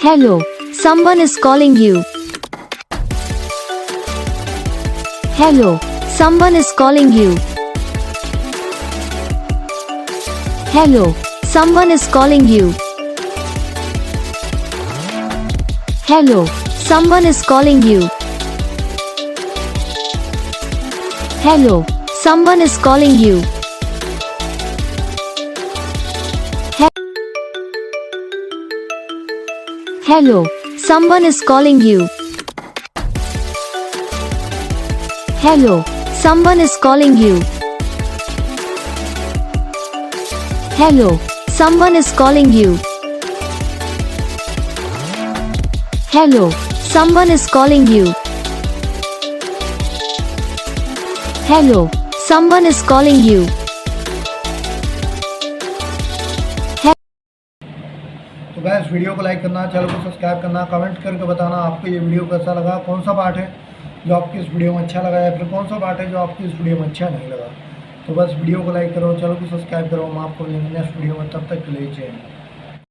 Hello, someone is calling you. Hello, someone is calling you. Hello, someone is calling you. Hello, someone is calling you. Hello, someone is calling you. Hello, someone is calling you. Hello, someone is calling you. Hello, someone is calling you. Hello, someone is calling you. Hello, someone is calling you. तो guys video को like करना, channel को subscribe करना, comment करके बताना आपको ये video कैसा लगा, कौन सा पार्ट है जो आपकी इस वीडियो में अच्छा लगा या फिर कौन सा पार्ट है जो आपकी इस वीडियो में अच्छा नहीं लगा। तो बस वीडियो को लाइक करो, चैनल को सब्सक्राइब करो। हम आपको मिलेंगे नेक्स्ट वीडियो में, तब तक के लिए जय हिंद।